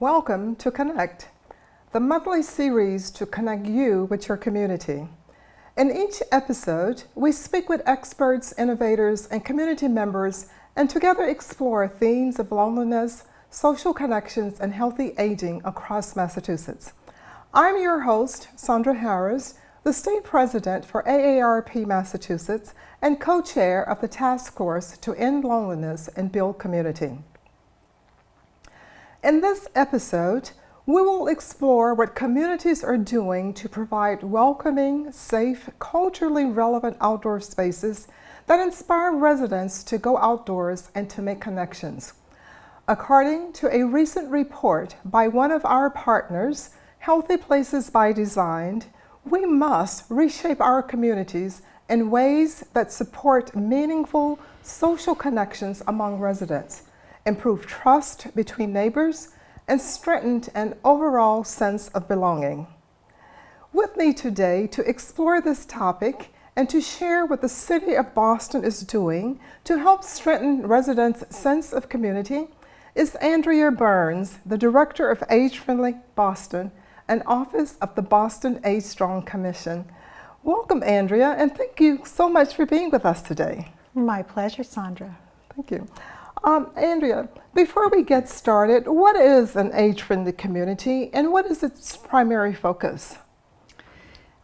Welcome to Connect, the monthly series to connect you with your community. In each episode, we speak with experts, innovators, and community members and together explore themes of loneliness, social connections, and healthy aging across Massachusetts. I'm your host, Sandra Harris, the State President for AARP Massachusetts and co-chair of the Task Force to End Loneliness and Build Community. In this episode, we will explore what communities are doing to provide welcoming, safe, culturally relevant outdoor spaces that inspire residents to go outdoors and to make connections. According to a recent report by one of our partners, Healthy Places by Design, we must reshape our communities in ways that support meaningful social connections among residents, improve trust between neighbors, and strengthen an overall sense of belonging. With me today to explore this topic and to share what the City of Boston is doing to help strengthen residents' sense of community is Andrea Burns, the Director of Agefriendly Boston and Office of the Boston Age Strong Commission. Welcome, Andrea, and thank you so much for being with us today. My pleasure, Sandra. Thank you. Andrea, before we get started, what is an age-friendly community and what is its primary focus?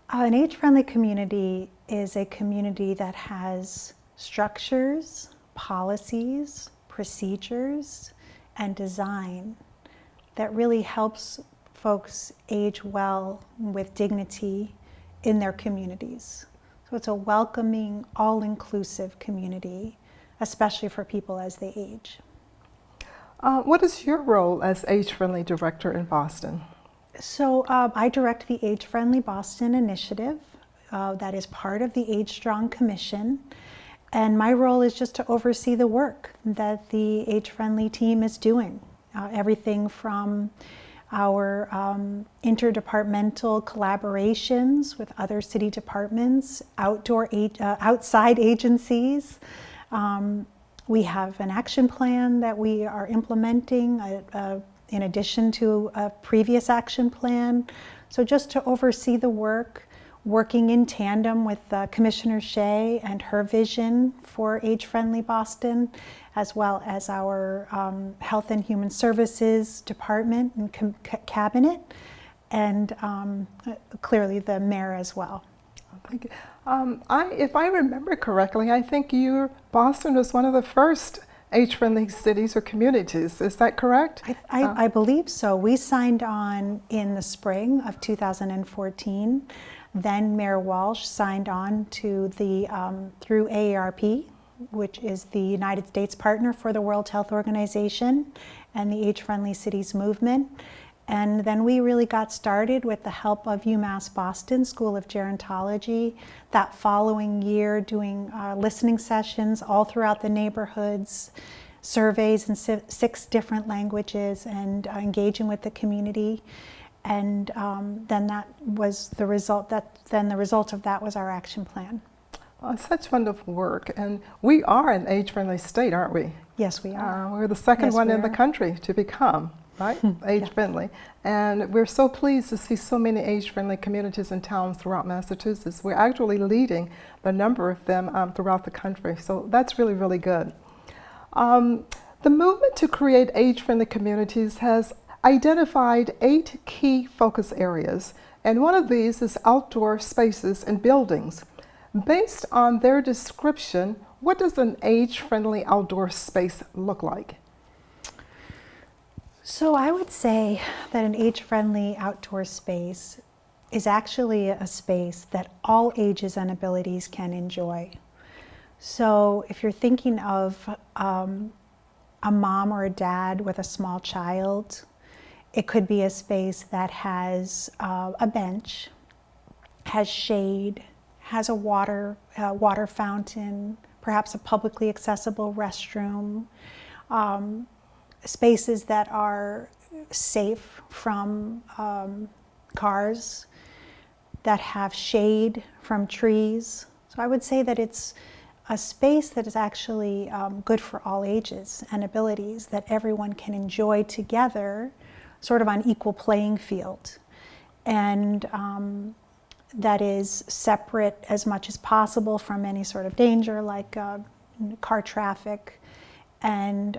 An age-friendly community is a community that has structures, policies, procedures, and design that really helps folks age well with dignity in their communities. So it's a welcoming, all-inclusive community, especially for people as they age. What is your role as Age-Friendly Director in Boston? So I direct the Age-Friendly Boston initiative that is part of the Age Strong Commission. And my role is just to oversee the work that the Age-Friendly team is doing. Everything from our interdepartmental collaborations with other city departments, outside agencies. We have an action plan that we are implementing in addition to a previous action plan. So just to oversee the work, working in tandem with Commissioner Shea and her vision for Age-Friendly Boston, as well as our Health and Human Services Department and Cabinet, and clearly the mayor as well. Thank you. If I remember correctly, I think Boston was one of the first age-friendly cities or communities. Is that correct? I believe so. We signed on in the spring of 2014. Then Mayor Walsh signed on to the through AARP, which is the United States partner for the World Health Organization and the Age-Friendly Cities movement. And then we really got started with the help of UMass Boston School of Gerontology that following year, doing listening sessions all throughout the neighborhoods, surveys in 6 different languages, and engaging with the community. And then that was the result. The result of that was our action plan. Such wonderful work, and we are an age-friendly state, aren't we? Yes, we are. We're the second one in the country to become. Right? Age-friendly. Yes. And we're so pleased to see so many age-friendly communities and towns throughout Massachusetts. We're actually leading the number of them throughout the country. So that's really, really good. The movement to create age-friendly communities has identified 8 key focus areas. And one of these is outdoor spaces and buildings. Based on their description, what does an age-friendly outdoor space look like? So I would say that an age-friendly outdoor space is actually a space that all ages and abilities can enjoy. So if you're thinking of a mom or a dad with a small child, it could be a space that has a bench, has shade, has a water fountain, perhaps a publicly accessible restroom, spaces that are safe from cars, that have shade from trees. So I would say that it's a space that is actually good for all ages and abilities, that everyone can enjoy together sort of on equal playing field, and that is separate as much as possible from any sort of danger like car traffic, and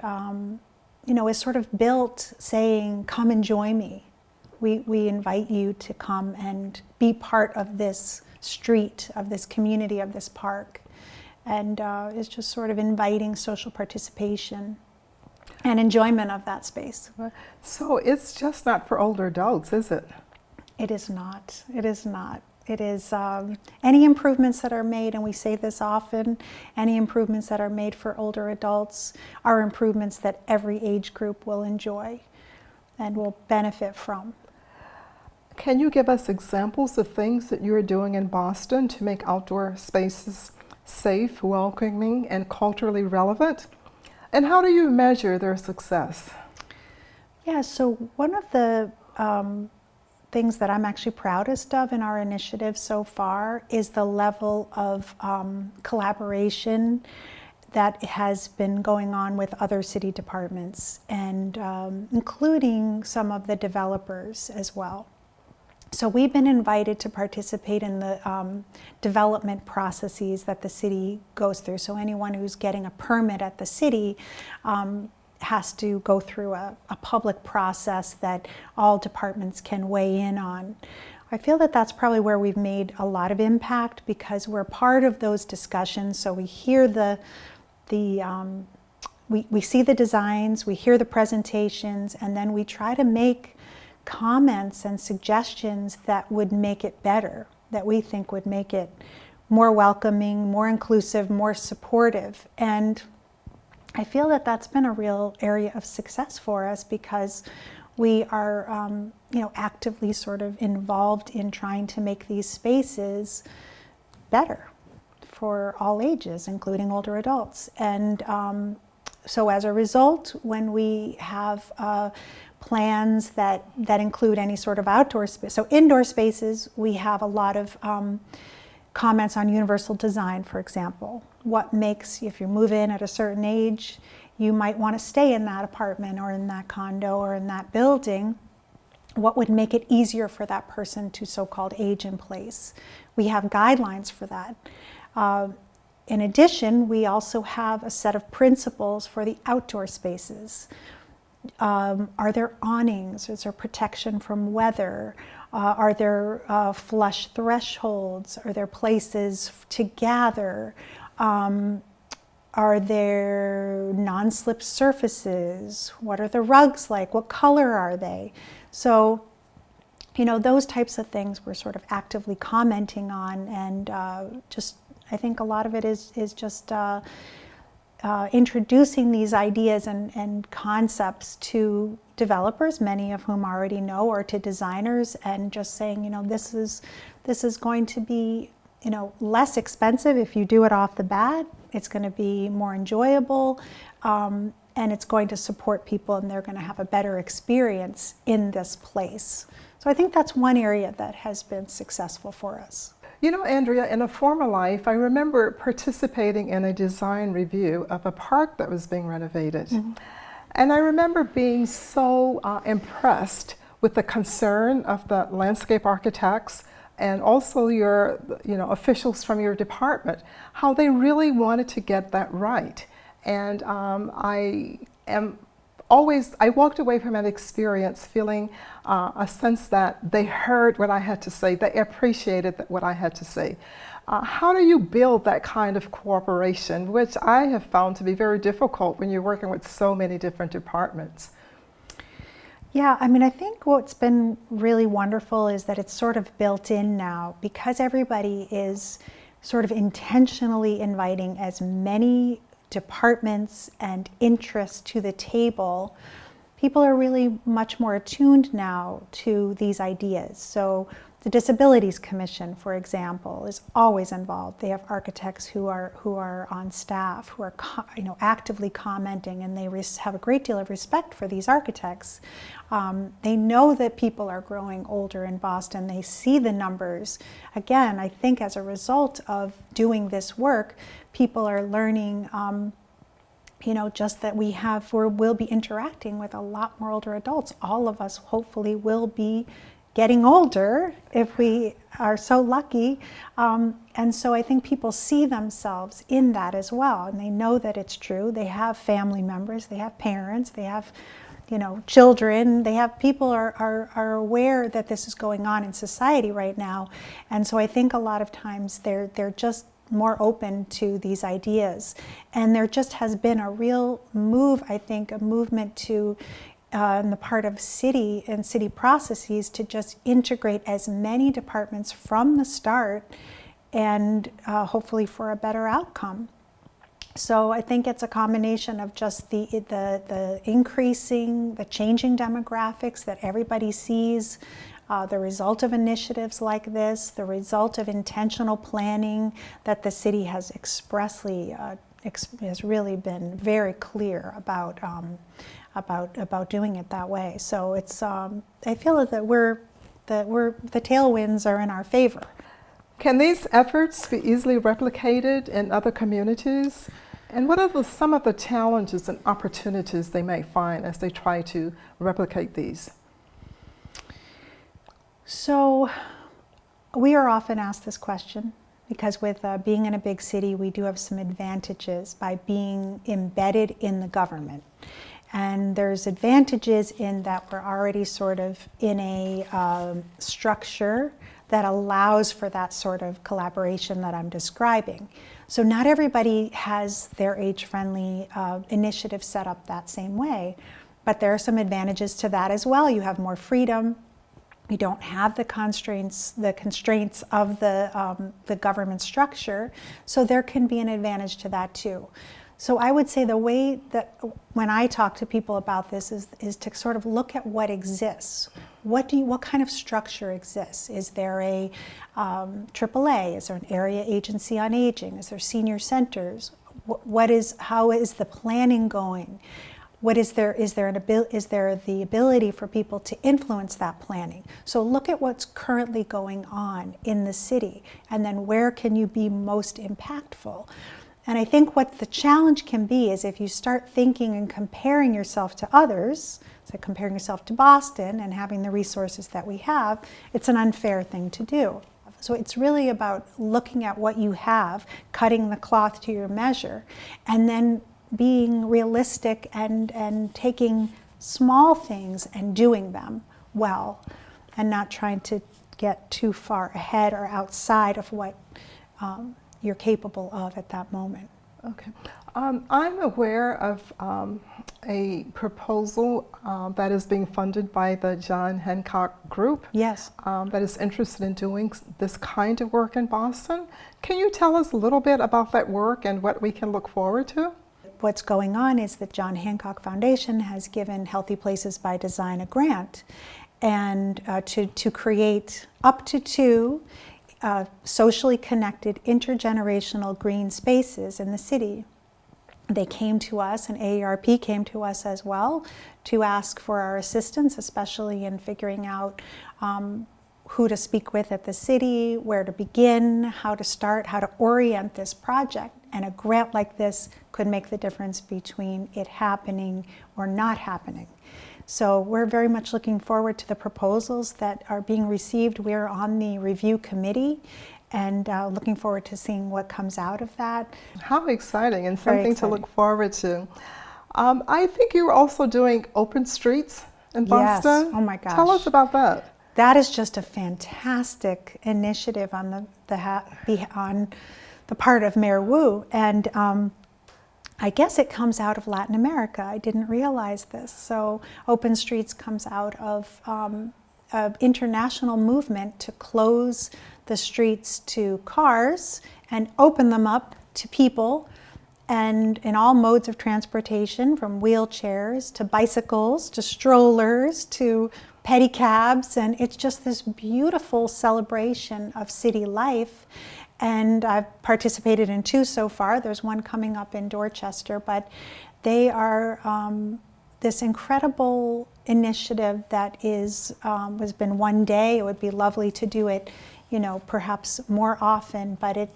is sort of built saying, come and join me. We invite you to come and be part of this street, of this community, of this park. And it's just sort of inviting social participation and enjoyment of that space. So it's just not for older adults, is it? It is not. It is not. It is any improvements that are made, and we say this often, any improvements that are made for older adults are improvements that every age group will enjoy and will benefit from. Can you give us examples of things that you're doing in Boston to make outdoor spaces safe, welcoming, and culturally relevant? And how do you measure their success? Yeah, so one of the things that I'm actually proudest of in our initiative so far is the level of collaboration that has been going on with other city departments, and including some of the developers as well. So we've been invited to participate in the development processes that the city goes through. So anyone who's getting a permit at the city has to go through a public process that all departments can weigh in on. I feel that that's probably where we've made a lot of impact, because we're part of those discussions. So we hear we see the designs, we hear the presentations, and then we try to make comments and suggestions that would make it better, that we think would make it more welcoming, more inclusive, more supportive. And I feel that that's been a real area of success for us, because we are actively sort of involved in trying to make these spaces better for all ages, including older adults. And so as a result, when we have plans that include any sort of outdoor space, so indoor spaces, we have a lot of comments on universal design, for example. What makes, if you move in at a certain age, you might want to stay in that apartment or in that condo or in that building. What would make it easier for that person to so-called age in place? We have guidelines for that. In addition, we also have a set of principles for the outdoor spaces. Are there awnings? Is there protection from weather? Are there flush thresholds? Are there places to gather? Are there non-slip surfaces? What are the rugs like? What color are they? So, those types of things we're sort of actively commenting on, and I think a lot of it is just introducing these ideas and concepts to developers, many of whom already know, or to designers, and just saying, this is going to be, less expensive if you do it off the bat. It's going to be more enjoyable, and it's going to support people, and they're going to have a better experience in this place. So I think that's one area that has been successful for us. Andrea, in a former life, I remember participating in a design review of a park that was being renovated. Mm-hmm. And I remember being so impressed with the concern of the landscape architects and also your officials from your department, how they really wanted to get that right. And I walked away from that experience feeling a sense that they heard what I had to say, they appreciated what I had to say. How do you build that kind of cooperation, which I have found to be very difficult when you're working with so many different departments? Yeah, I think what's been really wonderful is that it's sort of built in now, because everybody is sort of intentionally inviting as many departments and interests to the table. People are really much more attuned now to these ideas. So the Disabilities Commission, for example, is always involved. They have architects who are on staff, who are actively commenting, and they have a great deal of respect for these architects. They know that people are growing older in Boston. They see the numbers. Again, I think as a result of doing this work, people are learning just that we'll be interacting with a lot more older adults. All of us hopefully will be getting older if we are so lucky. And so I think people see themselves in that as well, and they know that it's true. They have family members, they have parents, they have children, they have people are aware that this is going on in society right now. And so I think a lot of times they're just more open to these ideas. And there just has been a real move, I think, a movement to on the part of city and city processes to just integrate as many departments from the start, and hopefully for a better outcome. So I think it's a combination of just the increasing, the changing demographics that everybody sees, the result of initiatives like this, the result of intentional planning that the city has expressly has really been very clear about doing it that way. So it's I feel that the tailwinds are in our favor. Can these efforts be easily replicated in other communities? And what are some of the challenges and opportunities they may find as they try to replicate these? So we are often asked this question because with being in a big city, we do have some advantages by being embedded in the government. And there's advantages in that we're already sort of in a structure that allows for that sort of collaboration that I'm describing. So not everybody has their age-friendly initiative set up that same way, but there are some advantages to that as well. You have more freedom. You don't have the constraints of the government structure, so there can be an advantage to that too. So I would say the way that when I talk to people about this is to sort of look at what exists. What kind of structure exists? Is there a AAA? Is there an area agency on aging? Is there senior centers? How is the planning going? Is there the ability for people to influence that planning? So look at what's currently going on in the city, and then where can you be most impactful? And I think what the challenge can be is if you start thinking and comparing yourself to others, so comparing yourself to Boston and having the resources that we have, it's an unfair thing to do. So it's really about looking at what you have, cutting the cloth to your measure, and then being realistic and taking small things and doing them well, and not trying to get too far ahead or outside of what you're capable of at that moment. Okay. I'm aware of a proposal that is being funded by the John Hancock Group. Yes. That is interested in doing this kind of work in Boston. Can you tell us a little bit about that work and what we can look forward to? What's going on is that John Hancock Foundation has given Healthy Places by Design a grant, and to create up to 2 socially connected intergenerational green spaces in the city. They came to us, and AARP came to us as well, to ask for our assistance, especially in figuring out who to speak with at the city, where to begin, how to start, how to orient this project. And a grant like this could make the difference between it happening or not happening. So we're very much looking forward to the proposals that are being received. We're on the review committee, and looking forward to seeing what comes out of that. How exciting, and Very something exciting. to look forward to. I think you're also doing open streets in Boston. Yes. Oh my gosh. Tell us about that. That is just a fantastic initiative on the part of Mayor Wu, and I guess it comes out of Latin America. I didn't realize this. So Open Streets comes out of an international movement to close the streets to cars and open them up to people, and in all modes of transportation, from wheelchairs to bicycles to strollers to pedicabs, and it's just this beautiful celebration of city life. And I've participated in 2 so far. There's one coming up in Dorchester, but they are this incredible initiative that has been one day. It would be lovely to do it, perhaps more often, but it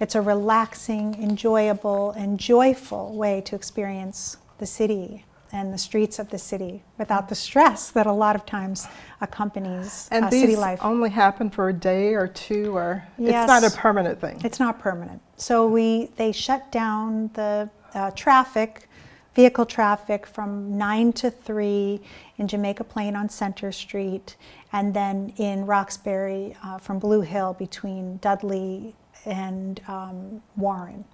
It's a relaxing, enjoyable, and joyful way to experience the city and the streets of the city without the stress that a lot of times accompanies And city life. these only happen for a day or two, or Yes. it's not a permanent thing? It's not permanent. So they shut down the vehicle traffic from 9 to 3 in Jamaica Plain on Center Street, and then in Roxbury from Blue Hill between Dudley and Warren.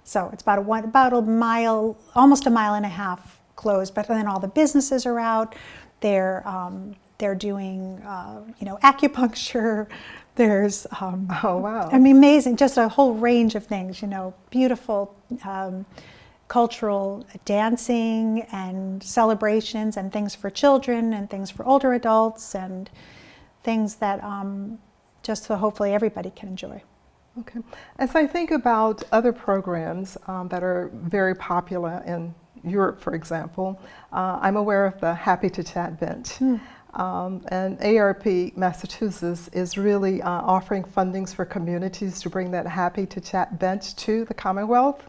So it's about a mile, almost a mile and a half closed, but then all the businesses are out. They're doing acupuncture. There's Oh, wow. I mean, amazing, just a whole range of things, beautiful cultural dancing and celebrations and things for children and things for older adults and things that just so hopefully everybody can enjoy. Okay. As I think about other programs that are very popular in Europe, for example, I'm aware of the Happy to Chat bench. And ARP Massachusetts is really offering fundings for communities to bring that Happy to Chat bench to the Commonwealth.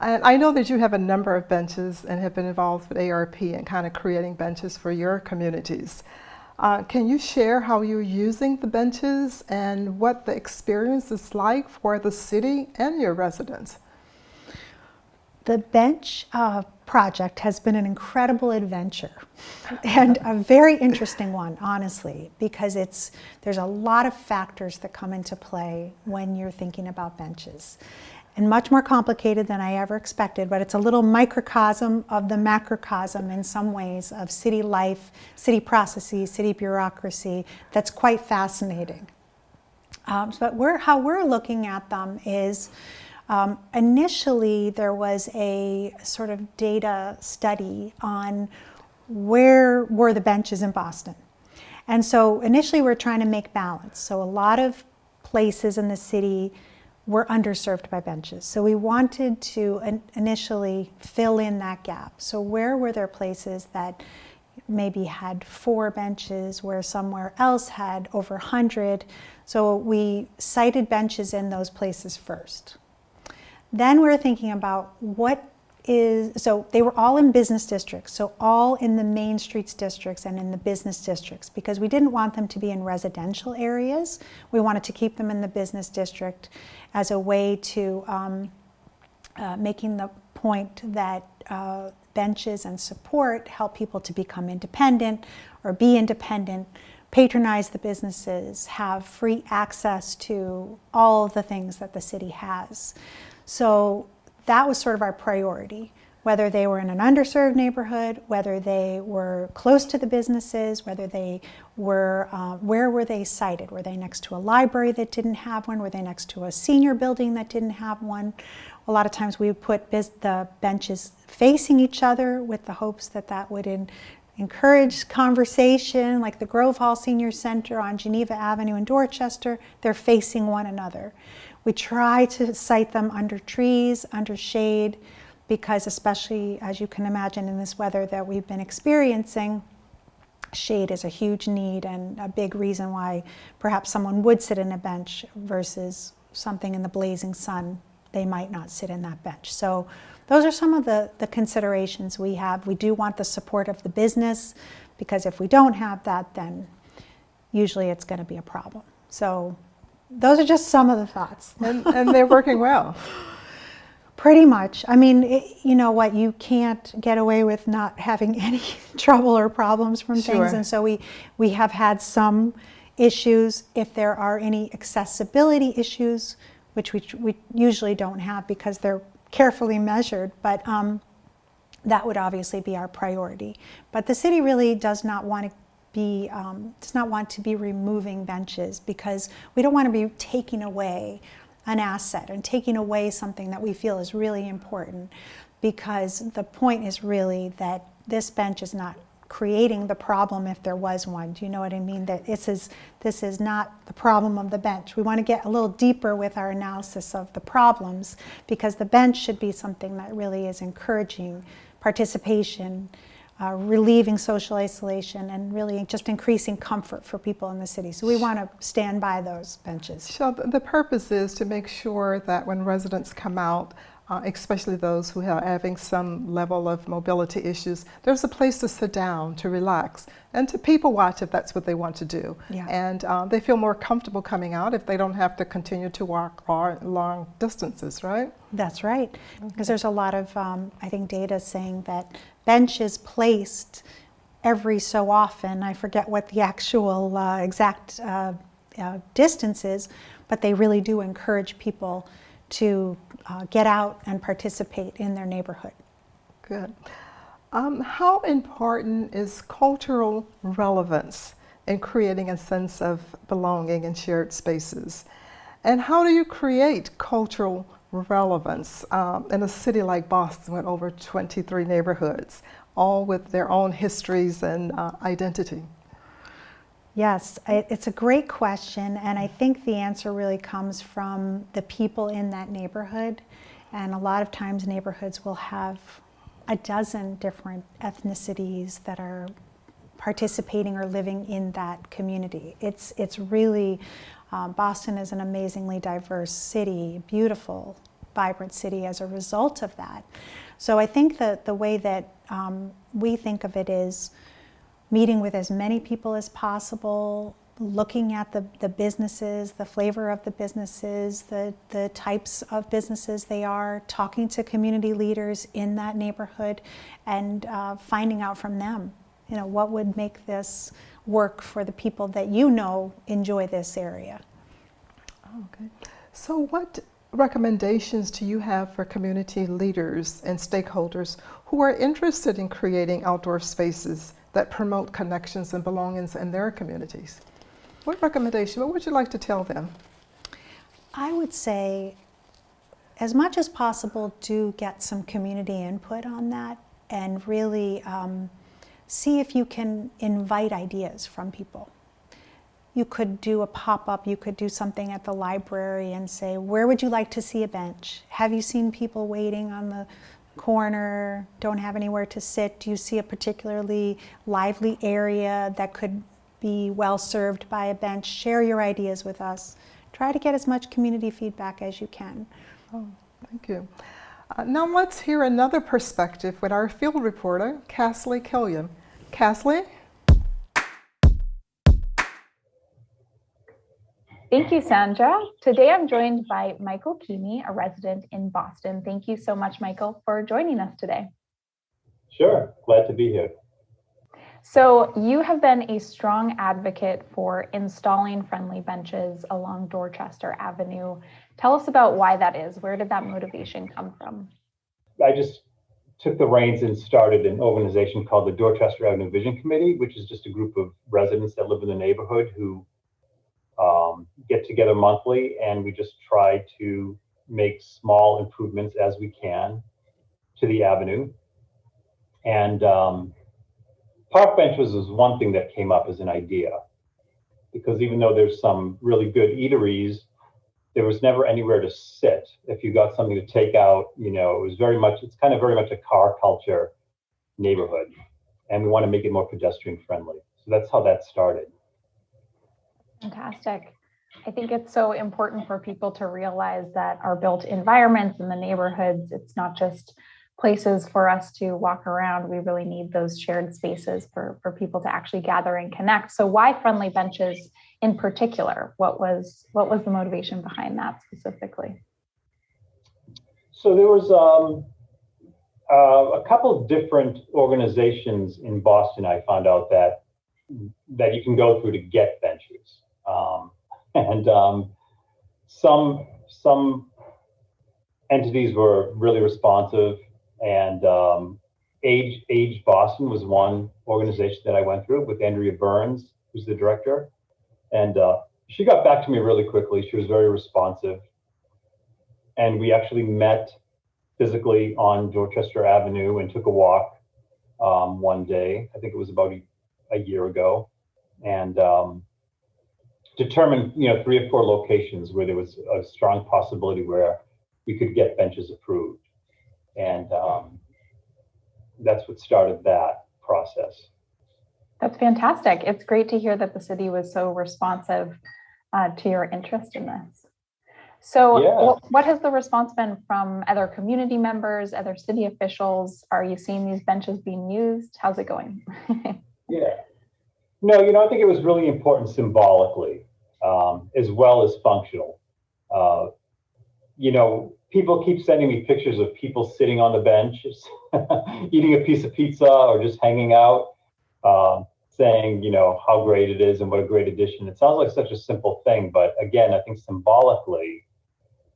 And I know that you have a number of benches and have been involved with ARP and kind of creating benches for your communities. Can you share how you're using the benches and what the experience is like for the city and your residents? The bench project has been an incredible adventure and a very interesting one, honestly, because there's a lot of factors that come into play when you're thinking about benches. And much more complicated than I ever expected, but it's a little microcosm of the macrocosm in some ways of city life, city processes, city bureaucracy that's quite fascinating. But how we're looking at them is initially there was a sort of data study on where were the benches in Boston. And so initially we're trying to make balance. So a lot of places in the city were underserved by benches. So we wanted to initially fill in that gap. So where were there places that maybe had 4 benches where somewhere else had over 100? So we cited benches in those places first. Then we're thinking about so they were all in business districts, so all in the main streets districts and in the business districts, because we didn't want them to be in residential areas. We wanted to keep them in the business district as a way to making the point that benches and support help people to become independent or be independent, patronize the businesses, have free access to all of the things that the city has. So that was sort of our priority, whether they were in an underserved neighborhood, whether they were close to the businesses, whether they were, where were they sited? Were they next to a library that didn't have one? Were they next to a senior building that didn't have one? A lot of times we would put the benches facing each other with the hopes that that would encourage conversation, like the Grove Hall Senior Center on Geneva Avenue in Dorchester, they're facing one another. We try to site them under trees, under shade, because especially as you can imagine in this weather that we've been experiencing, shade is a huge need and a big reason why perhaps someone would sit in a bench versus something in the blazing sun. They might not sit in that bench. So those are some of the considerations we have. We do want the support of the business, because if we don't have that, then usually it's going to be a problem. So those are just some of the thoughts. And they're working well. Pretty much. I mean, you know what, you can't get away with not having any trouble or problems from Sure. things. And so we have had some issues. If there are any accessibility issues, which we usually don't have because they're carefully measured, but that would obviously be our priority. But the city really does not want to be removing benches, because we don't want to be taking away an asset and taking away something that we feel is really important, because the point is really that this bench is not creating the problem if there was one. Do you know what I mean? That this is not the problem of the bench. We want to get a little deeper with our analysis of the problems, because the bench should be something that really is encouraging participation, relieving social isolation and really just increasing comfort for people in the city. So we want to stand by those benches. So the purpose is to make sure that when residents come out, especially those who are having some level of mobility issues, there's a place to sit down, to relax, and to people watch if that's what they want to do. Yeah. And they feel more comfortable coming out if they don't have to continue to walk long distances, right? That's right, because there's a lot of, I think, data saying that benches placed every so often, I forget what the actual exact distance is, but they really do encourage people to get out and participate in their neighborhood. Good. How important is cultural relevance in creating a sense of belonging in shared spaces? And how do you create cultural relevance in a city like Boston with over 23 neighborhoods, all with their own histories and identity? Yes, it's a great question, and I think the answer really comes from the people in that neighborhood. And a lot of times neighborhoods will have a dozen different ethnicities that are participating or living in that community. It's really, Boston is an amazingly diverse city, beautiful, vibrant city as a result of that. So I think that the way that we think of it is meeting with as many people as possible, looking at the businesses, the flavor of the businesses, the types of businesses they are, talking to community leaders in that neighborhood, and finding out from them, what would make this work for the people that enjoy this area. Okay. So what recommendations do you have for community leaders and stakeholders who are interested in creating outdoor spaces that promote connections and belongings in their communities? What would you like to tell them? I would say, as much as possible, do get some community input on that and really see if you can invite ideas from people. You could do a pop-up, you could do something at the library and say, where would you like to see a bench? Have you seen people waiting on the corner, don't have anywhere to sit? Do you see a particularly lively area that could be well served by a bench? Share your ideas with us. Try to get as much community feedback as you can. Oh, thank you. Now let's hear another perspective with our field reporter, Kasley Killian. Kasley? Thank you, Sandra. Today I'm joined by Michael Keamy, a resident in Boston. Thank you so much, Michael, for joining us today. Sure, glad to be here. So you have been a strong advocate for installing friendly benches along Dorchester Avenue. Tell us about why that is. Where did that motivation come from? I just took the reins and started an organization called the Dorchester Avenue Vision Committee, which is just a group of residents that live in the neighborhood who get together monthly, and we just try to make small improvements as we can to the avenue. And park benches is one thing that came up as an idea, because even though there's some really good eateries, there was never anywhere to sit. If you got something to take out, it's kind of very much a car culture neighborhood, and we want to make it more pedestrian friendly. So that's how that started. Fantastic. I think it's so important for people to realize that our built environments in the neighborhoods, it's not just places for us to walk around. We really need those shared spaces for people to actually gather and connect. So why friendly benches in particular? What was the motivation behind that specifically? So there was a couple of different organizations in Boston. I found out that you can go through to get benches. Some entities were really responsive, and Age Boston was one organization that I went through with Andrea Burns, who's the director, and she got back to me really quickly. She was very responsive, and we actually met physically on Dorchester Avenue and took a walk one day. I think it was about a year ago, and determined 3 or 4 locations where there was a strong possibility where we could get benches approved, and that's what started that process. That's fantastic. It's great to hear that the city was so responsive to your interest in this. So Yeah. what has the response been from other community members, other city officials? Are you seeing these benches being used? How's it going? Yeah. No, I think it was really important symbolically, as well as functional. People keep sending me pictures of people sitting on the bench, eating a piece of pizza or just hanging out, saying, how great it is and what a great addition. It sounds like such a simple thing, but again, I think symbolically,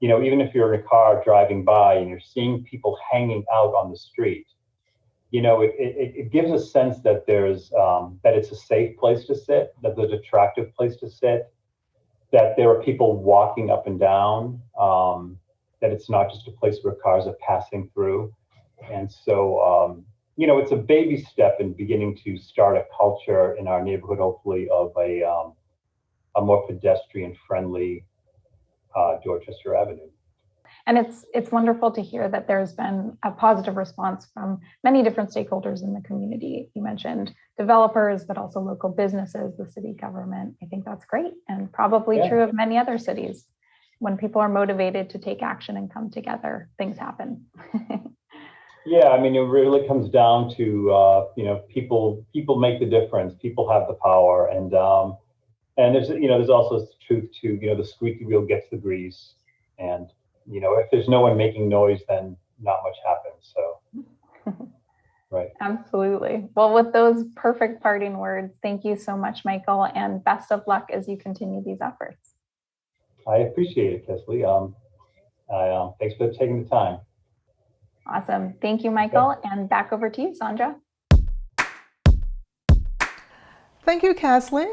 even if you're in a car driving by and you're seeing people hanging out on the street, it gives a sense that that it's a safe place to sit, that there's an attractive place to sit, that there are people walking up and down, that it's not just a place where cars are passing through. And so, it's a baby step in beginning to start a culture in our neighborhood, hopefully, of a more pedestrian-friendly Dorchester Avenue. And it's wonderful to hear that there's been a positive response from many different stakeholders in the community. You mentioned developers, but also local businesses, the city government. I think that's great, and probably true of many other cities. When people are motivated to take action and come together, things happen. Yeah, it really comes down to people make the difference. People have the power, and there's also truth to the squeaky wheel gets the grease, and if there's no one making noise, then not much happens. So, right. Absolutely. Well, with those perfect parting words, thank you so much, Michael, and best of luck as you continue these efforts. I appreciate it, Kesley. Thanks for taking the time. Awesome. Thank you, Michael. And back over to you, Sandra. Thank you, Kasley.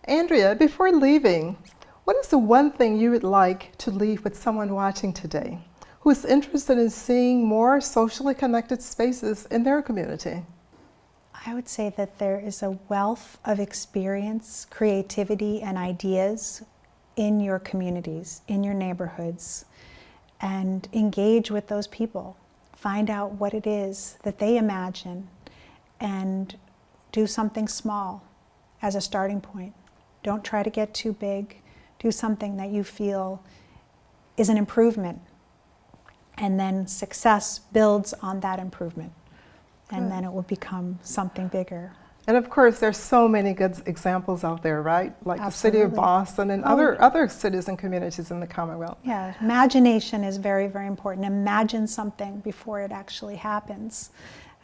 Andrea, before leaving, what is the one thing you would like to leave with someone watching today who is interested in seeing more socially connected spaces in their community? I would say that there is a wealth of experience, creativity, and ideas in your communities, in your neighborhoods, and engage with those people. Find out what it is that they imagine and do something small as a starting point. Don't try to get too big. Do something that you feel is an improvement, and then success builds on that improvement, and then it will become something bigger. And of course, there's so many good examples out there, right? Like the city of Absolutely. Boston and other cities and communities in the Commonwealth. Yeah, imagination is very, very important. Imagine something before it actually happens.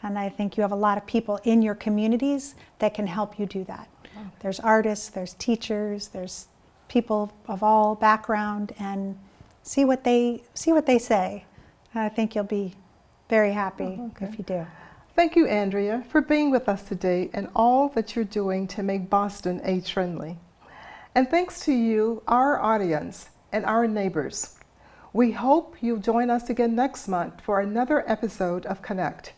And I think you have a lot of people in your communities that can help you do that. Okay. There's artists, there's teachers, there's people of all background, and see what they say. And I think you'll be very happy if you do. Thank you, Andrea, for being with us today and all that you're doing to make Boston age-friendly. And thanks to you, our audience, and our neighbors. We hope you'll join us again next month for another episode of Connect.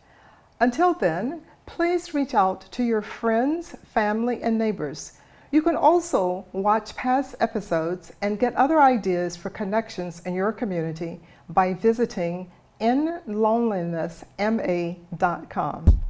Until then, please reach out to your friends, family, and neighbors. You can also watch past episodes and get other ideas for connections in your community by visiting inlonelinessma.com.